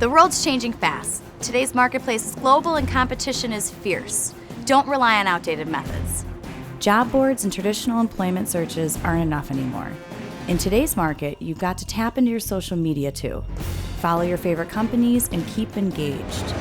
The world's changing fast. Today's marketplace is global and competition is fierce. Don't rely on outdated methods. Job boards and traditional employment searches aren't enough anymore. In today's market, you've got to tap into your social media too. Follow your favorite companies and keep engaged.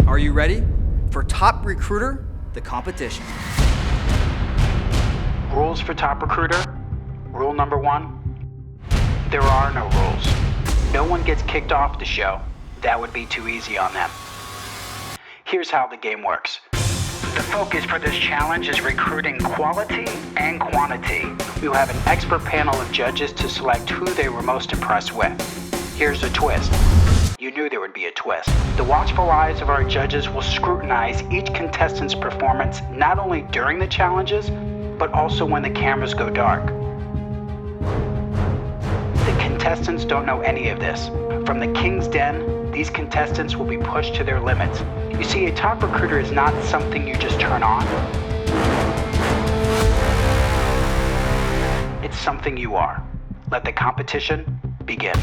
Are you ready for Top Recruiter, the competition? Rules for Top Recruiter. Rule number 1, there are no rules. No one gets kicked off the show. That would be too easy on them. Here's how the game works. The focus for this challenge is recruiting quality and quantity. We will have an expert panel of judges to select who they were most impressed with. Here's the twist. You knew there would be a twist. The watchful eyes of our judges will scrutinize each contestant's performance not only during the challenges, but also when the cameras go dark. The contestants don't know any of this. From the King's Den, these contestants will be pushed to their limits. You see, a top recruiter is not something you just turn on. It's something you are. Let the competition begin.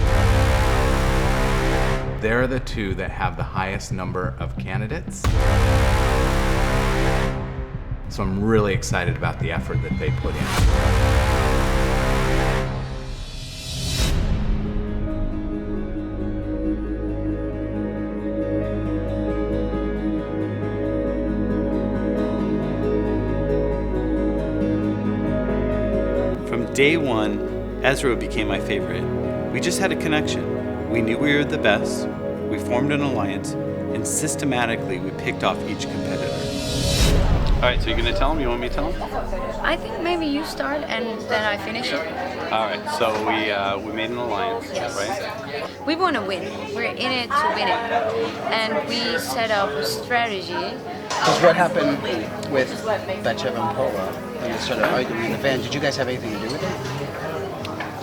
They're the two that have the highest number of candidates. So I'm really excited about the effort that they put in. From day one, Ezra became my favorite. We just had a connection. We knew we were the best, we formed an alliance, and systematically we picked off each competitor. All right, so you're gonna tell them? You want me to tell them? I think maybe you start and then I finish it. All right, so we made an alliance, right? We want to win. We're in it to win it. And we set up a strategy. Because what happened with Batchev and Paula and they started arguing in the van, did you guys have anything to do with it?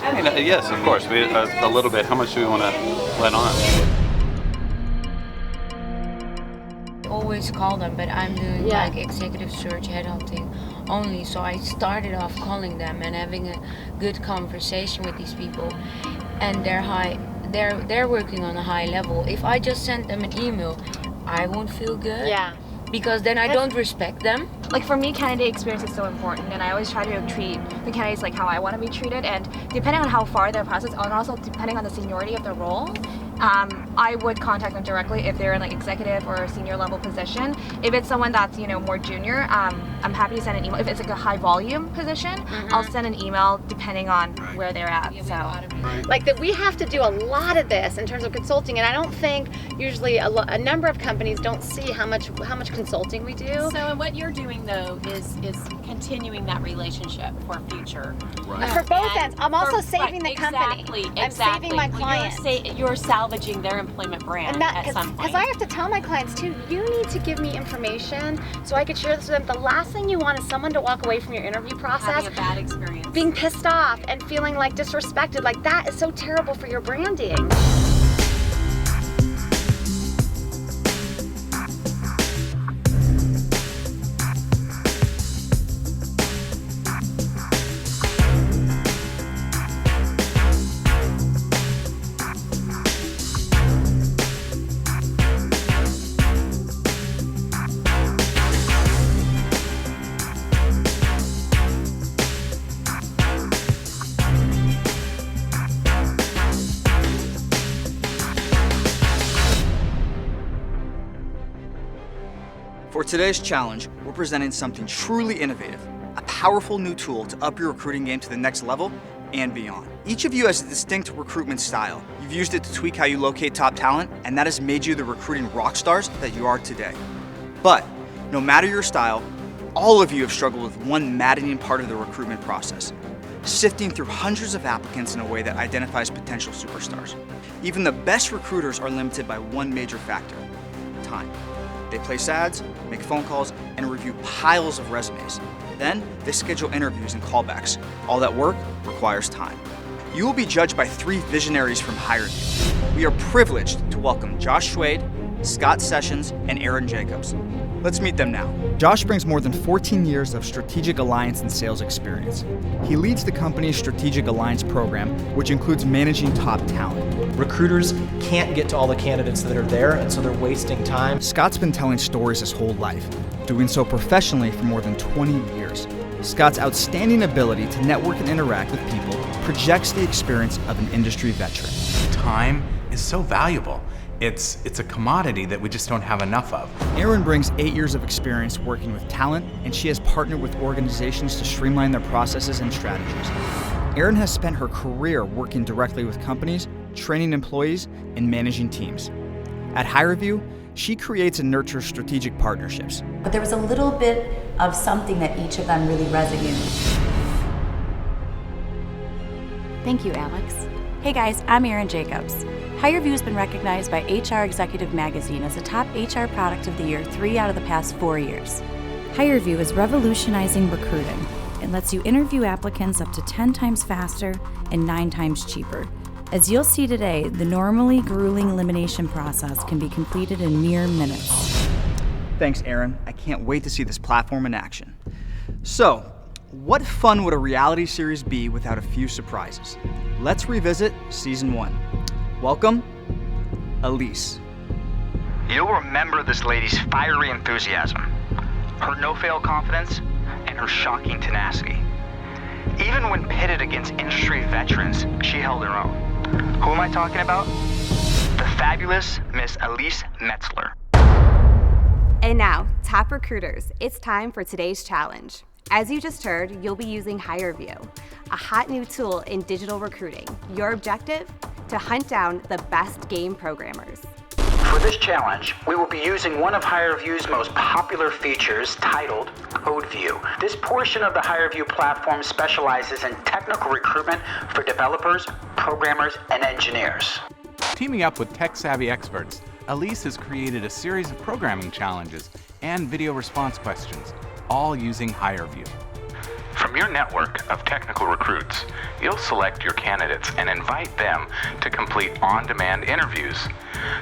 I mean, yes, of course, we a little bit. How much do we want to let on? Always call them, but I'm doing like executive search headhunting only. So I started off calling them and having a good conversation with these people, and they're working on a high level. If I just send them an email, I won't feel good. Yeah. Because then I don't respect them. Like for me, candidate experience is so important, and I always try to treat the candidates like how I want to be treated, and depending on how far their process, and also depending on the seniority of their role, I would contact them directly if they're in like executive or senior level position. If it's someone that's more junior, I'm happy to send an email. If it's like a high volume position, I'll send an email depending on where they're at. Like that, we have to do a lot of this in terms of consulting, and I don't think usually a number of companies don't see how much consulting we do. So what you're doing though is continuing that relationship for future. Right. For both ends, I'm also saving the company. Exactly. I'm saving my clients. You're salvaging their employment brand at some point. Because I have to tell my clients too, you need to give me information so I could share this with them. The last thing you want is someone to walk away from your interview process having a bad experience, being pissed off and feeling like disrespected. Like that is so terrible for your branding. For today's challenge, we're presenting something truly innovative, a powerful new tool to up your recruiting game to the next level and beyond. Each of you has a distinct recruitment style. You've used it to tweak how you locate top talent, and that has made you the recruiting rock stars that you are today. But no matter your style, all of you have struggled with one maddening part of the recruitment process: sifting through hundreds of applicants in a way that identifies potential superstars. Even the best recruiters are limited by one major factor: time. They place ads, make phone calls, and review piles of resumes. Then they schedule interviews and callbacks. All that work requires time. You will be judged by 3 visionaries from HireVue. We are privileged to welcome Josh Schwade, Scott Sessions, and Aaron Jacobs. Let's meet them now. Josh brings more than 14 years of strategic alliance and sales experience. He leads the company's strategic alliance program, which includes managing top talent. Recruiters can't get to all the candidates that are there, and so they're wasting time. Scott's been telling stories his whole life, doing so professionally for more than 20 years. Scott's outstanding ability to network and interact with people projects the experience of an industry veteran. Time is so valuable. It's a commodity that we just don't have enough of. Aaron brings 8 years of experience working with talent, and she has partnered with organizations to streamline their processes and strategies. Aaron has spent her career working directly with companies, training employees, and managing teams. At HireVue, she creates and nurtures strategic partnerships. But there was a little bit of something that each of them really resonated. Thank you, Alex. Hey guys, I'm Aaron Jacobs. HireVue has been recognized by HR Executive Magazine as a top HR product of the year 3 out of the past 4 years. HireVue is revolutionizing recruiting and lets you interview applicants up to 10 times faster and 9 times cheaper. As you'll see today, the normally grueling elimination process can be completed in mere minutes. Thanks, Aaron. I can't wait to see this platform in action. So, what fun would a reality series be without a few surprises? Let's revisit Season 1. Welcome, Elise. You'll remember this lady's fiery enthusiasm, her no-fail confidence, and her shocking tenacity. Even when pitted against industry veterans, she held her own. Who am I talking about? The fabulous Miss Elise Metzler. And now, top recruiters, it's time for today's challenge. As you just heard, you'll be using HireVue, a hot new tool in digital recruiting. Your objective? To hunt down the best game programmers. For this challenge, we will be using one of HireVue's most popular features titled CodeView. This portion of the HireVue platform specializes in technical recruitment for developers, programmers, and engineers. Teaming up with tech-savvy experts, Elise has created a series of programming challenges and video response questions, all using HireVue. From your network of technical recruits, you'll select your candidates and invite them to complete on-demand interviews.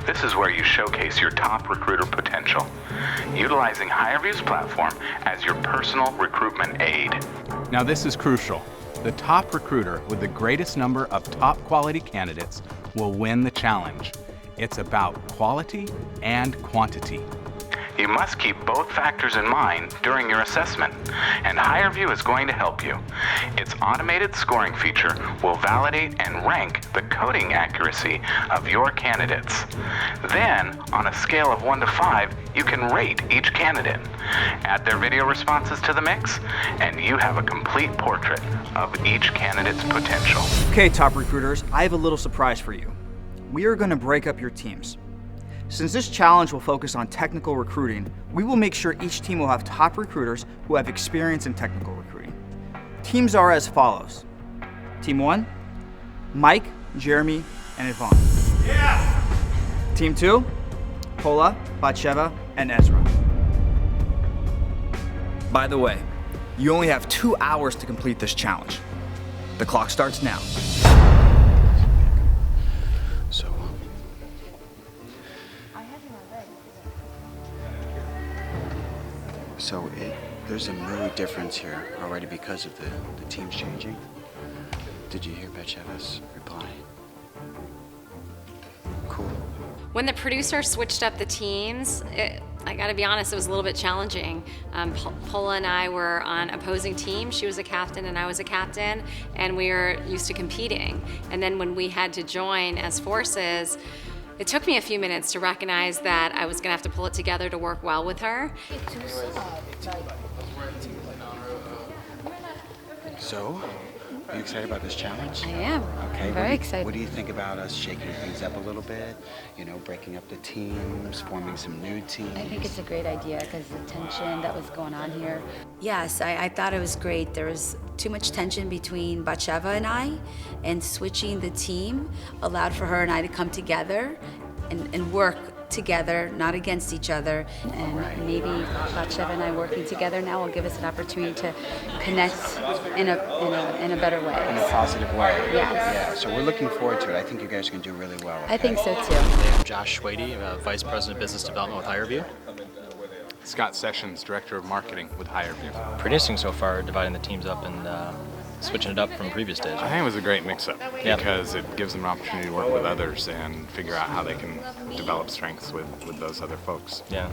This is where you showcase your top recruiter potential, utilizing HireVue's platform as your personal recruitment aid. Now this is crucial. The top recruiter with the greatest number of top quality candidates will win the challenge. It's about quality and quantity. You must keep both factors in mind during your assessment, and HireVue is going to help you. Its automated scoring feature will validate and rank the coding accuracy of your candidates. Then, on a scale of 1 to 5, you can rate each candidate. Add their video responses to the mix, and you have a complete portrait of each candidate's potential. Okay, top recruiters, I have a little surprise for you. We are going to break up your teams. Since this challenge will focus on technical recruiting, we will make sure each team will have top recruiters who have experience in technical recruiting. Teams are as follows. Team 1, Mike, Jeremy, and Yvonne. Yeah! Team 2, Pola, Batsheva, and Ezra. By the way, you only have 2 hours to complete this challenge. The clock starts now. So there's a mood difference here already because of the teams changing. Did you hear Batsheva's reply? Cool. When the producer switched up the teams, I gotta be honest, it was a little bit challenging. Pola and I were on opposing teams. She was a captain and I was a captain, and we were used to competing. And then when we had to join as forces, it took me a few minutes to recognize that I was gonna have to pull it together to work well with her. So, Are you excited about this challenge? I am. Okay. I'm very excited. What do you think about us shaking things up a little bit? You know, breaking up the teams, forming some new teams? I think it's a great idea because the tension that was going on here. Yes, I thought it was great. There was too much tension between Batsheva and I, and switching the team allowed for her and I to come together and work together, not against each other. And maybe Batsheva and I working together now will give us an opportunity to connect in a better way. In a positive way. Yes. Yeah, so we're looking forward to it. I think you guys can do really well. I think so too. I'm Josh Schwady, Vice President of Business Development with HireVue. Scott Sessions, Director of Marketing with HireVue. Pretty interesting so far, dividing the teams up and switching it up from previous days. I think it was a great mix-up Yeah. because it gives them an opportunity to work with others and figure out how they can develop strengths with those other folks. Yeah,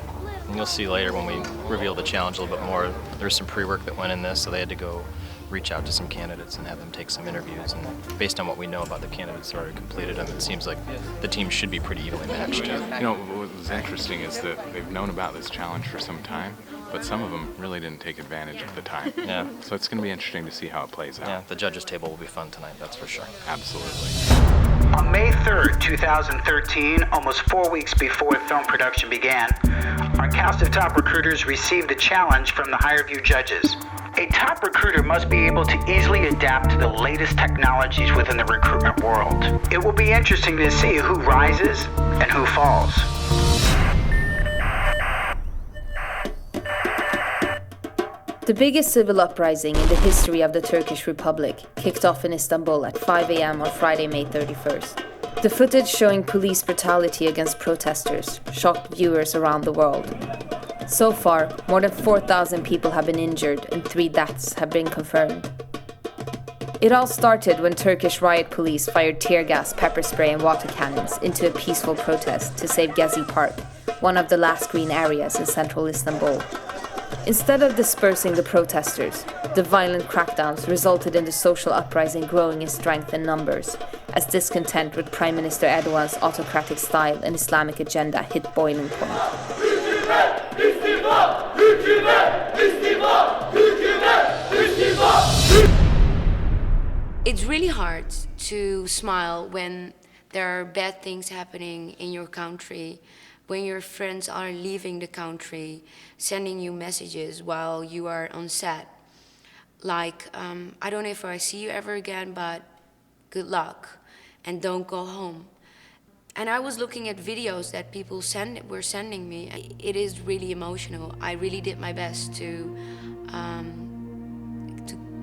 and you'll see later when we reveal the challenge a little bit more, there's some pre-work that went in this, so they had to go reach out to some candidates and have them take some interviews. And based on what we know about the candidates that already completed them, it seems like the team should be pretty evenly matched. You know, what was interesting is that they've known about this challenge for some time, but some of them really didn't take advantage of the time. Yeah. So it's going to be interesting to see how it plays out. Yeah, the judges' table will be fun tonight, that's for sure. Absolutely. On May 3rd, 2013, almost 4 weeks before film production began, our cast of top recruiters received the challenge from the HireVue judges. A top recruiter must be able to easily adapt to the latest technologies within the recruitment world. It will be interesting to see who rises and who falls. The biggest civil uprising in the history of the Turkish Republic kicked off in Istanbul at 5 a.m. on Friday, May 31st. The footage showing police brutality against protesters shocked viewers around the world. So far, more than 4,000 people have been injured and 3 deaths have been confirmed. It all started when Turkish riot police fired tear gas, pepper spray and water cannons into a peaceful protest to save Gezi Park, one of the last green areas in central Istanbul. Instead of dispersing the protesters, the violent crackdowns resulted in the social uprising growing in strength and numbers, as discontent with Prime Minister Erdogan's autocratic style and Islamic agenda hit boiling point. It's really hard to smile when there are bad things happening in your country, when your friends are leaving the country, sending you messages while you are on set. Like, I don't know if I see you ever again, but good luck, and don't go home. And I was looking at videos that people were sending me. It is really emotional. I really did my best to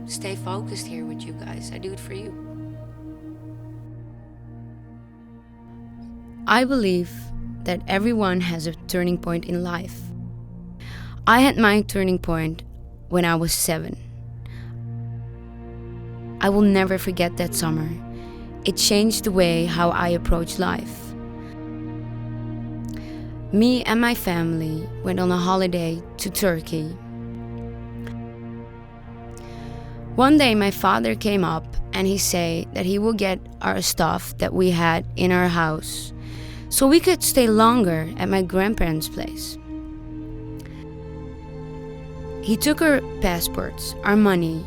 stay focused here with you guys. I do it for you. I believe that everyone has a turning point in life. I had my turning point when I was 7. I will never forget that summer. It changed the way how I approach life. Me and my family went on a holiday to Turkey. One day my father came up and he said that he will get our stuff that we had in our house so we could stay longer at my grandparents' place. He took our passports, our money,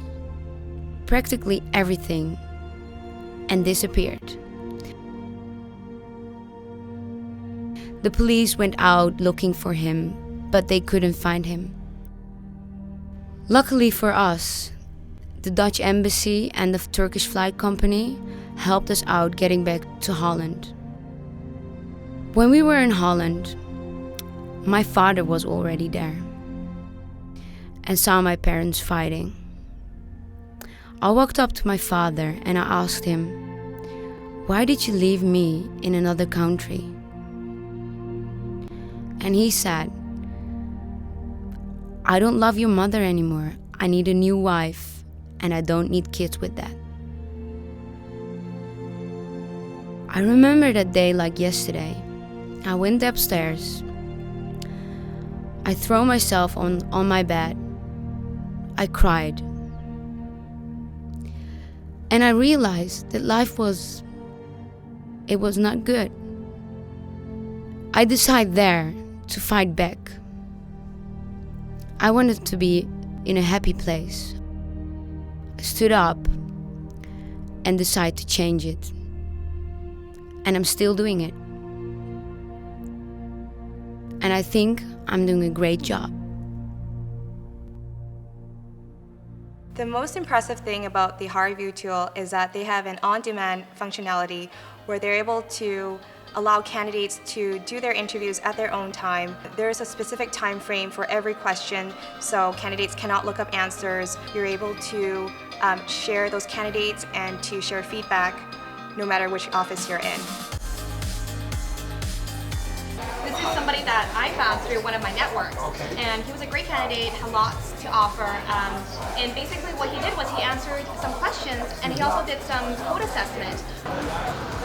practically everything, and disappeared. The police went out looking for him, but they couldn't find him. Luckily for us, the Dutch embassy and the Turkish flight company helped us out getting back to Holland. When we were in Holland, my father was already there and saw my parents fighting. I walked up to my father and I asked him, "Why did you leave me in another country?" And he said, "I don't love your mother anymore. I need a new wife, and I don't need kids with that." I remember that day like yesterday. I went upstairs. I threw myself on my bed. I cried. And I realized that life was not good. I decided there to fight back. I wanted to be in a happy place. I stood up. and decide to change it. And I'm still doing it. And I think I'm doing a great job. The most impressive thing about the HireVue tool is that they have an on-demand functionality where they're able to allow candidates to do their interviews at their own time. There is a specific time frame for every question, so candidates cannot look up answers. You're able to share those candidates and to share feedback no matter which office you're in. This is somebody that I found through one of my networks, and he was a great candidate, had lots to offer, and basically what he did was he answered some questions, and he also did some code assessment.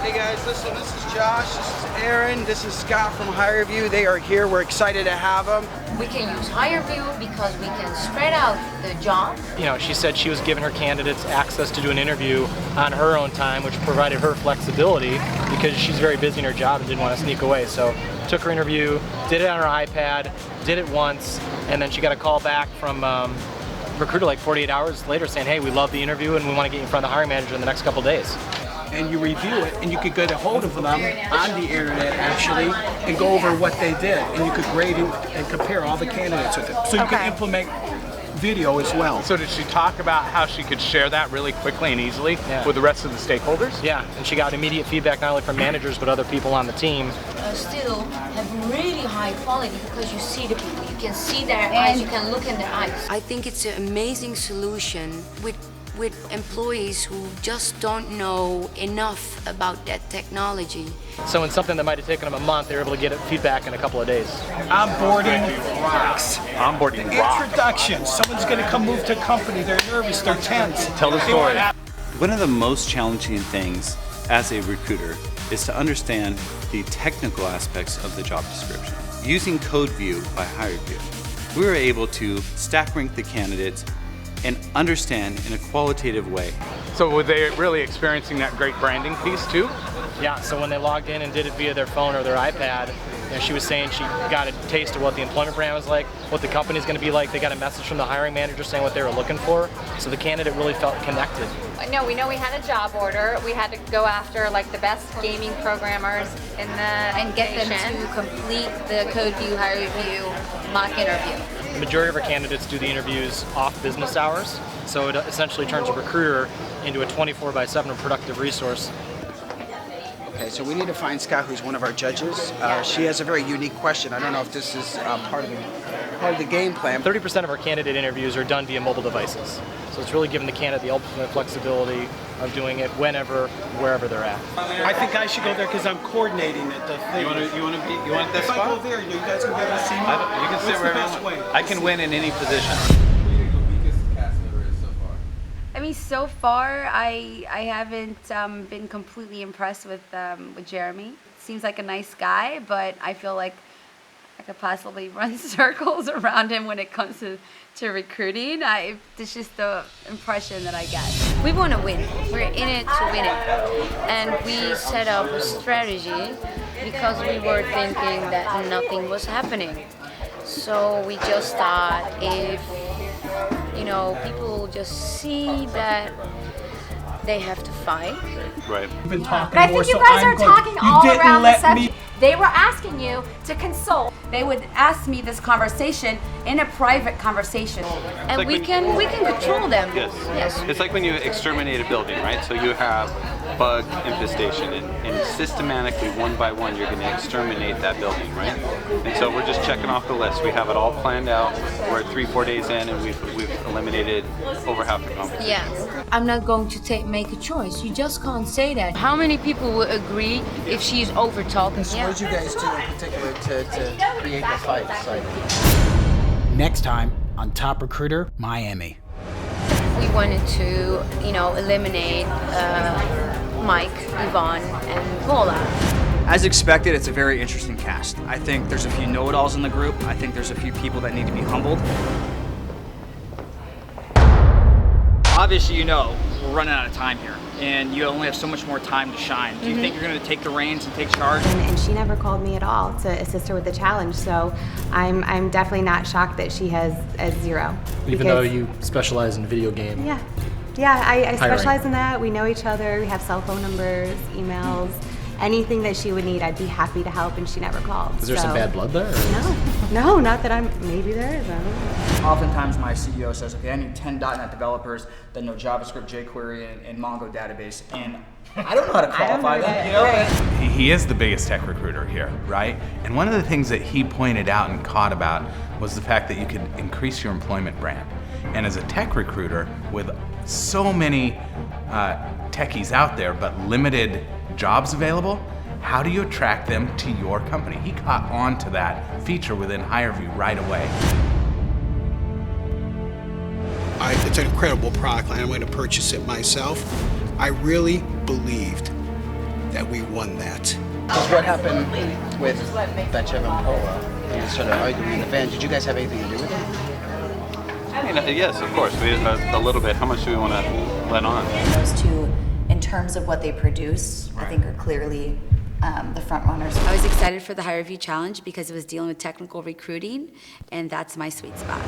Hey guys, listen, this is Josh, this is Aaron, this is Scott from HireVue. They are here, we're excited to have them. We can use HireVue because we can spread out the job. You know, she said she was giving her candidates access to do an interview on her own time, which provided her flexibility because she's very busy in her job and didn't want to sneak away. So took her interview, did it on her iPad, did it once, and then she got a call back from recruiter like 48 hours later saying, hey, we love the interview and we want to get you in front of the hiring manager in the next couple days. And you review it, and you could get a hold of them on the internet actually, and go over what they did, and you could grade and compare all the candidates with it. So you can implement video as well. So did she talk about how she could share that really quickly and easily with the rest of the stakeholders? Yeah, and she got immediate feedback not only from managers but other people on the team. Still have really high quality because you see the people, you can see their eyes, you can look in their eyes. I think it's an amazing solution with employees who just don't know enough about that technology. So in something that might have taken them a month, they were able to get feedback in a couple of days. Onboarding rocks. Onboarding the rocks. Introduction. Someone's going to come move to a company. They're nervous. They're tense. Tell the story. One of the most challenging things as a recruiter is to understand the technical aspects of the job description. Using CodeView by HireVue, we were able to stack rank the candidates and understand in a qualitative way. So were they really experiencing that great branding piece too? Yeah, so when they logged in and did it via their phone or their iPad, you know, she was saying she got a taste of what the employment brand was like, what the company's going to be like. They got a message from the hiring manager saying what they were looking for, so the candidate really felt connected. No, we know we had a job order. We had to go after like the best gaming programmers in the and get them to complete the CodeView HireVue mock interview. The majority of our candidates do the interviews off business hours, so it essentially turns a recruiter into a 24/7 productive resource. Okay, so we need to find Scott, who's one of our judges. She has a very unique question. I don't know if this is part of the game plan. 30% of our candidate interviews are done via mobile devices. So it's really giving the candidate the ultimate flexibility of doing it whenever, wherever they're at. I think I should go there because I'm coordinating it. The thing. You want that if spot? I go there, you guys can be able to see me. You can sit wherever you want. I can win in any position. I mean, so far, I haven't been completely impressed with Jeremy. Seems like a nice guy, but I feel like I could possibly run circles around him when it comes to recruiting. It's just the impression that I get. We want to win. We're in it to win it. And we set up a strategy because we were thinking that nothing was happening. So we just thought if, you know, people just see that they have to fight. Right. But I think you guys are talking all around the subject. They were asking you to consult. They would ask me this conversation in a private conversation. And like we can control them. Yes. It's like when you exterminate a building, right? So you have bug infestation, and systematically, one by one, you're going to exterminate that building, right? And so we're just checking off the list. We have it all planned out. We're 3-4 days in, and we've eliminated over half the competition. Yeah. I'm not going to make a choice. You just can't say that. How many people will agree if she's over talking? So what did you guys do in particular to create the fight? Next time on Top Recruiter Miami. We wanted to, eliminate Mike, Yvonne, and Paula. As expected, it's a very interesting cast. I think there's a few know-it-alls in the group. I think there's a few people that need to be humbled. Obviously, we're running out of time here, and you only have so much more time to shine. Do you think you're going to take the reins and take charge? And she never called me at all to assist her with the challenge, so I'm definitely not shocked that she has a 0. Even though you specialize in video game Yeah, I Hiring. specialize in that. We know each other. We have cell phone numbers, emails. Anything that she would need, I'd be happy to help, and she never called. Is there some bad blood there? or- No, not that maybe there is. I don't know. Oftentimes my CEO says, okay, I need 10 .NET developers that know JavaScript, jQuery, and Mongo database, and I don't know how to qualify them, you know? He is the biggest tech recruiter here, right? And one of the things that he pointed out and caught about was the fact that you could increase your employment brand. And as a tech recruiter, with so many techies out there, but limited jobs available, how do you attract them to your company? He caught on to that feature within HireVue right away. It's an incredible product line. I'm going to purchase it myself. I really believed that we won that. What happened with Batsheva and Pola and they started arguing in the van? Did you guys have anything to do with it? I mean, yes, of course. We a little bit. How much do we want to let on? Those two, in terms of what they produce, I think are clearly the front runners. I was excited for the HireVue Challenge because it was dealing with technical recruiting, and that's my sweet spot.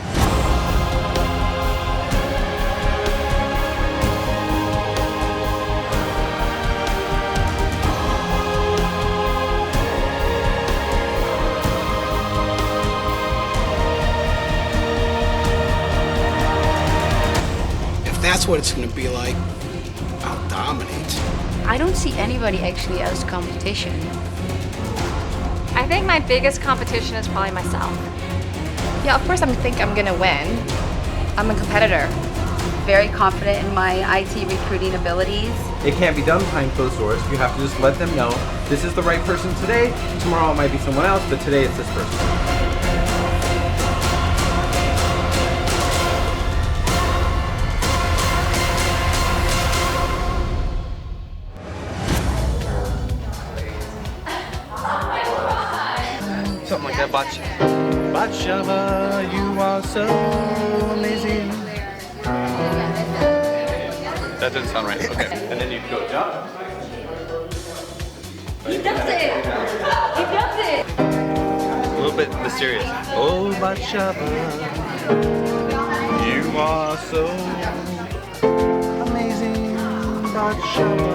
If that's what it's going to be like, I'll dominate. I don't see anybody actually as competition. I think my biggest competition is probably myself. Yeah, of course I think I'm gonna win. I'm a competitor. Very confident in my IT recruiting abilities. It can't be done behind closed doors. You have to just let them know this is the right person today. Tomorrow it might be someone else, but today it's this person. Something like that, Batsheva, you are so amazing. That didn't sound right. Okay. And then you go jump. He does it! He does it! A little bit mysterious. Oh, Batsheva, you are so amazing, Batsheva.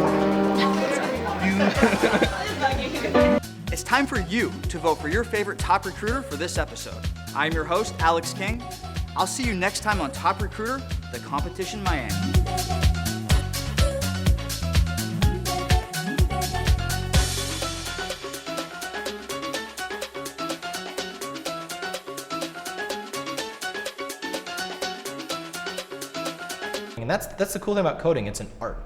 It's time for you to vote for your favorite top recruiter for this episode. I'm your host, Alex King. I'll see you next time on Top Recruiter, The Competition Miami. And that's the cool thing about coding. It's an art.